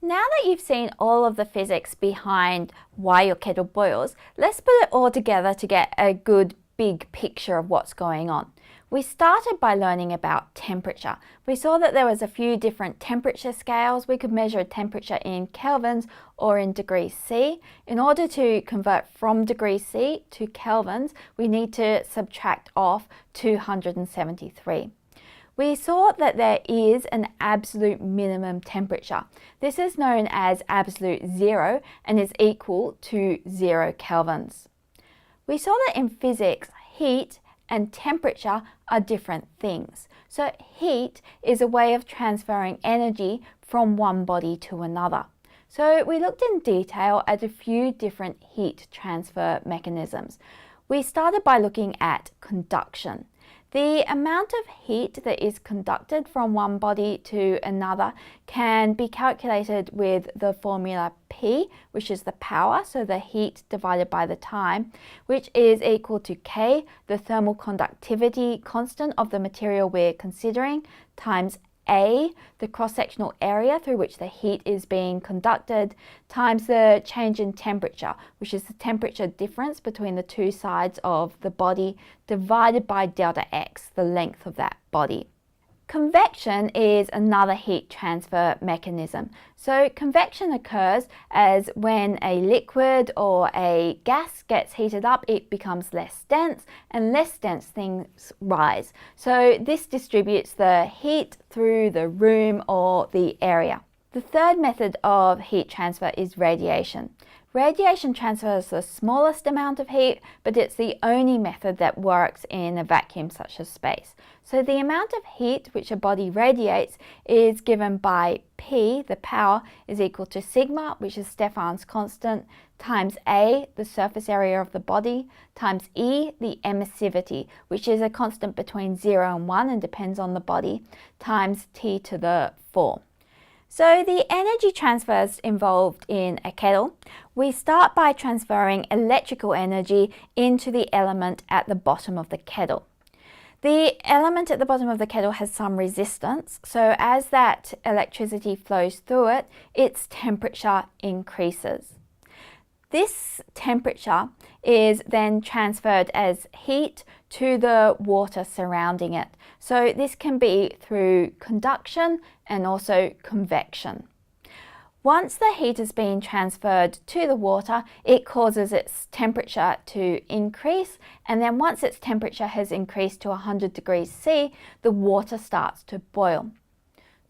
Now that you've seen all of the physics behind why your kettle boils, let's put it all together to get a good big picture of what's going on. We started by learning about temperature. We saw that there was a few different temperature scales. We could measure a temperature in kelvins or in degrees C. In order to convert from degrees C to kelvins, we need to subtract off 273. We saw that there is an absolute minimum temperature. This is known as absolute zero and is equal to 0 kelvins. We saw that in physics, heat and temperature are different things. So heat is a way of transferring energy from one body to another. So we looked in detail at a few different heat transfer mechanisms. We started by looking at conduction. The amount of heat that is conducted from one body to another can be calculated with the formula P, which is the power, so the heat divided by the time, which is equal to K, the thermal conductivity constant of the material we're considering, times A, the cross-sectional area through which the heat is being conducted, times the change in temperature, which is the temperature difference between the two sides of the body, divided by delta X, the length of that body. Convection is another heat transfer mechanism. So convection occurs as when a liquid or a gas gets heated up, it becomes less dense, and less dense things rise. So this distributes the heat through the room or the area. The third method of heat transfer is radiation. Radiation transfers the smallest amount of heat, but it's the only method that works in a vacuum such as space. So the amount of heat which a body radiates is given by P, the power, is equal to sigma, which is Stefan's constant, times A, the surface area of the body, times E, the emissivity, which is a constant between 0 and 1 and depends on the body, times T to the 4. So the energy transfers involved in a kettle, we start by transferring electrical energy into the element at the bottom of the kettle. The element at the bottom of the kettle has some resistance, so as that electricity flows through it, its temperature increases. This temperature is then transferred as heat to the water surrounding it. So this can be through conduction and also convection. Once the heat has been transferred to the water, it causes its temperature to increase, and then once its temperature has increased to 100 degrees C, the water starts to boil.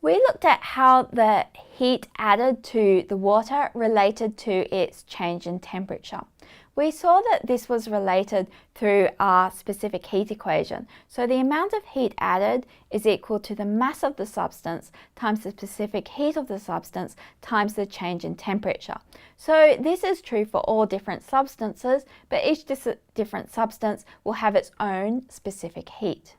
We looked at how the heat added to the water related to its change in temperature. We saw that this was related through our specific heat equation. So the amount of heat added is equal to the mass of the substance times the specific heat of the substance times the change in temperature. So this is true for all different substances, but each different substance will have its own specific heat.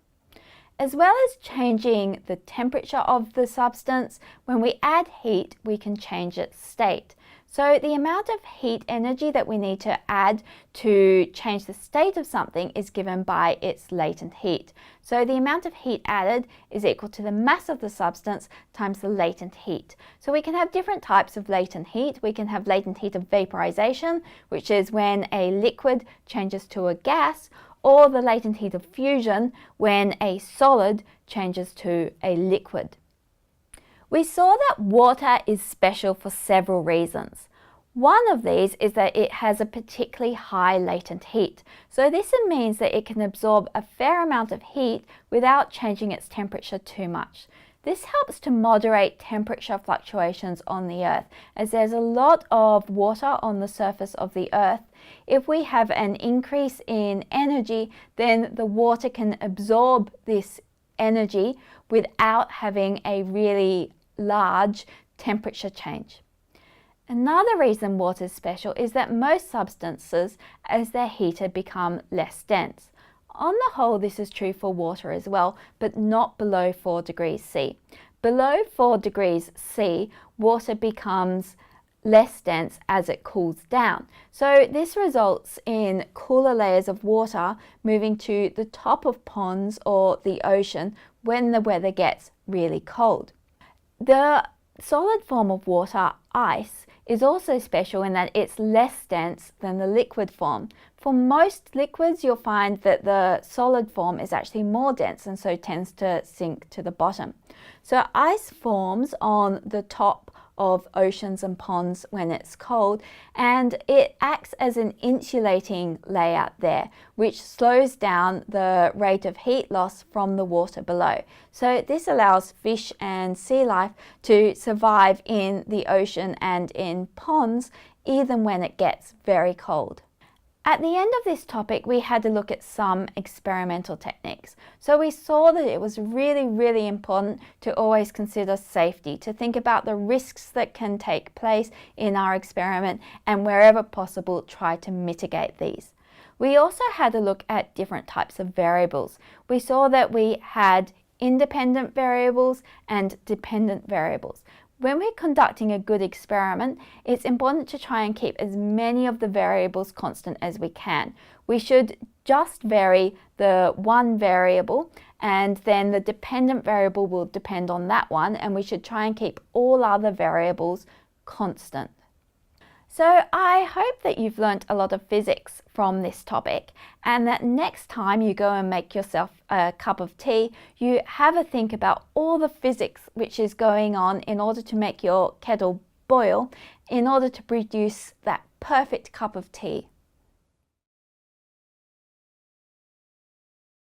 As well as changing the temperature of the substance, when we add heat, we can change its state. So the amount of heat energy that we need to add to change the state of something is given by its latent heat. So the amount of heat added is equal to the mass of the substance times the latent heat. So we can have different types of latent heat. We can have latent heat of vaporization, which is when a liquid changes to a gas, or the latent heat of fusion when a solid changes to a liquid. We saw that water is special for several reasons. One of these is that it has a particularly high latent heat. So this means that it can absorb a fair amount of heat without changing its temperature too much. This helps to moderate temperature fluctuations on the Earth, as there's a lot of water on the surface of the Earth. If we have an increase in energy, then the water can absorb this energy without having a really large temperature change. Another reason water is special is that most substances, as they're heated, become less dense. On the whole, this is true for water as well, but not below 4 degrees C. Below 4 degrees C, water becomes less dense as it cools down. So this results in cooler layers of water moving to the top of ponds or the ocean when the weather gets really cold. The solid form of water, ice, is also special in that it's less dense than the liquid form. For most liquids, you'll find that the solid form is actually more dense and so tends to sink to the bottom. So ice forms on the top of oceans and ponds when it's cold, and it acts as an insulating layer there, which slows down the rate of heat loss from the water below. So this allows fish and sea life to survive in the ocean and in ponds even when it gets very cold. At the end of this topic, we had to look at some experimental techniques. So we saw that it was really important to always consider safety, to think about the risks that can take place in our experiment, and wherever possible, try to mitigate these. We also had to look at different types of variables. We saw that we had independent variables and dependent variables. When we're conducting a good experiment, it's important to try and keep as many of the variables constant as we can. We should just vary the one variable, and then the dependent variable will depend on that one, and we should try and keep all other variables constant. So I hope that you've learnt a lot of physics from this topic, and that next time you go and make yourself a cup of tea, you have a think about all the physics which is going on in order to make your kettle boil, in order to produce that perfect cup of tea.